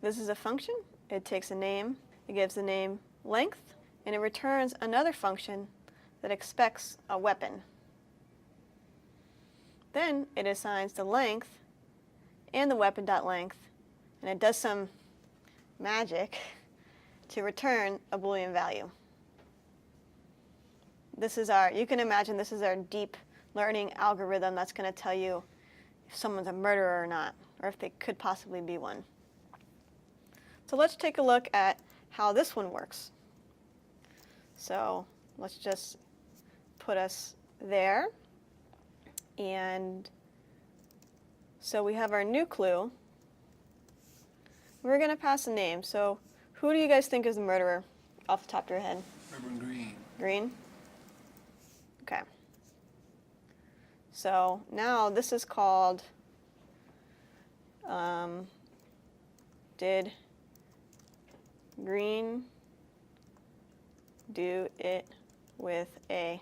This is a function. It takes a name, it gives the name length, and it returns another function that expects a weapon. Then it assigns the length and the weapon.length, and it does some magic to return a Boolean value. You can imagine this is our deep learning algorithm that's going to tell you if someone's a murderer or not, or if they could possibly be one. So let's take a look at how this one works. So let's just put us there. And so we have our new clue. We're going to pass a name. So who do you guys think is the murderer off the top of your head? Reverend Green. Green? Okay. So now this is called did Green do it with a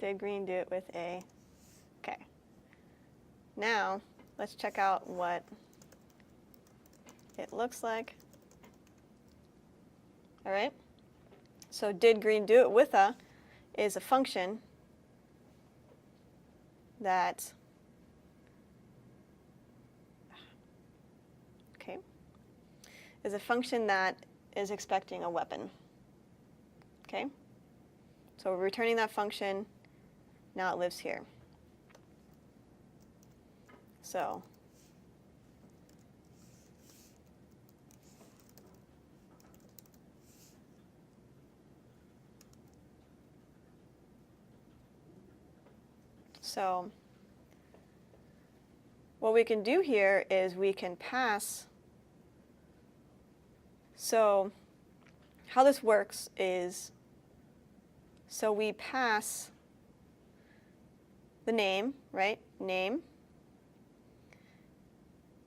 Did Green do it with a Okay. Now let's check out what it looks like. All right. So did Green do it with a is a function that is a function that is expecting a weapon. Okay? So we're returning that function. Now it lives here. So what we can do here is we can pass. So how this works is, so we pass the name, right? Name.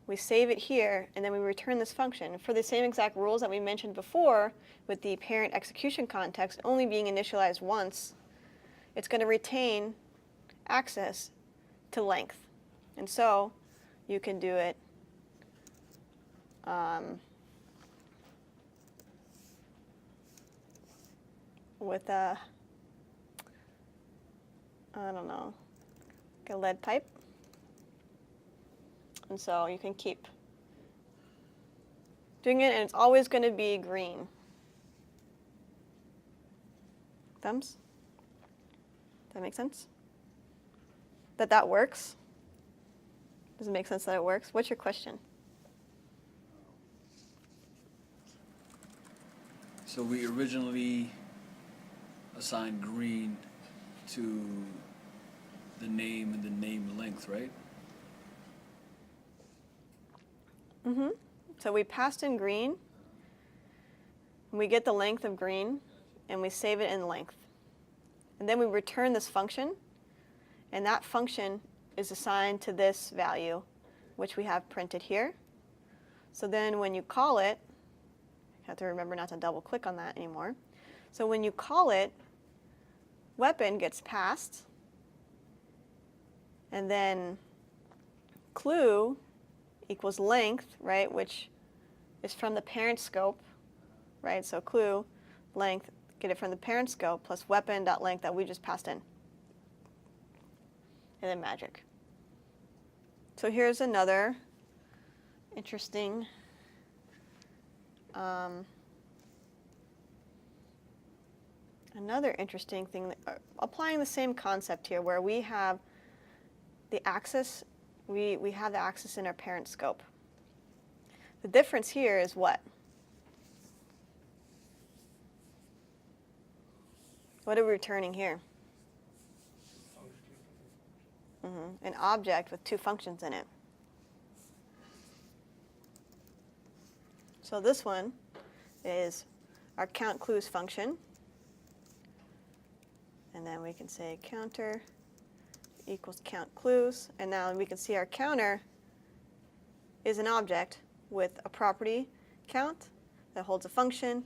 We save it here, and then we return this function. For the same exact rules that we mentioned before with the parent execution context only being initialized once, it's going to retain access to length. And so you can do it with a, I don't know, like a lead pipe. And so you can keep doing it, and it's always going to be green. Thumbs? Does that make sense? That works? Does it make sense that it works? What's your question? So we originally assigned green to the name and the name length, right? Mm-hmm. So we passed in green, and we get the length of green, and we save it in length. And then we return this function, and that function is assigned to this value, which we have printed here. So then when you call it, you have to remember not to double click on that anymore. So when you call it, weapon gets passed, and then clue equals length, right, which is from the parent scope, right? So clue, length, get it from the parent scope, plus weapon.length that we just passed in. And then magic. So here's another interesting thing, applying the same concept here, where we have the axis, we have the axis in our parent scope. The difference here is what? What are we returning here? An object with two functions in it. So this one is our count clues function. And then we can say counter equals count clues. And now we can see our counter is an object with a property count that holds a function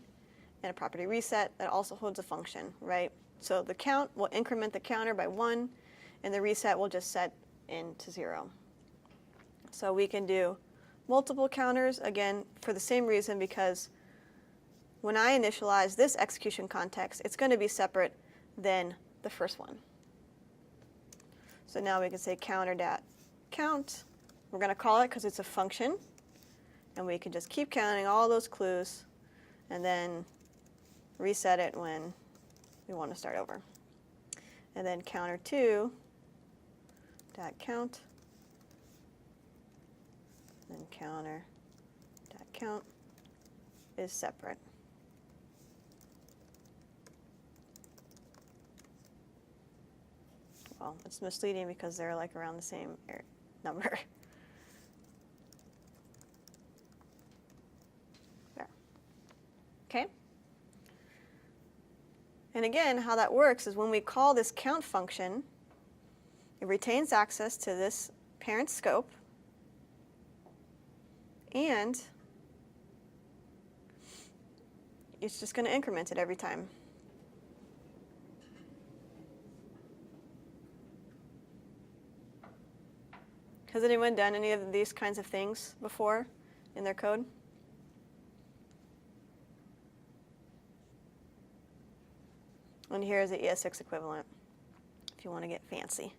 and a property reset that also holds a function, right? So the count will increment the counter by 1, and the reset will just set into 0. So we can do multiple counters, again, for the same reason, because when I initialize this execution context, it's going to be separate than the first one. So now we can say counter.count. We're going to call it because it's a function, and we can just keep counting all those clues and then reset it when we want to start over. And then counter2.count, then counter.count is separate. Well, it's misleading because they're like around the same number. There. Okay? And again, how that works is when we call this count function, it retains access to this parent scope, and it's just going to increment it every time. Has anyone done any of these kinds of things before in their code? And here is the ES6 equivalent, if you want to get fancy.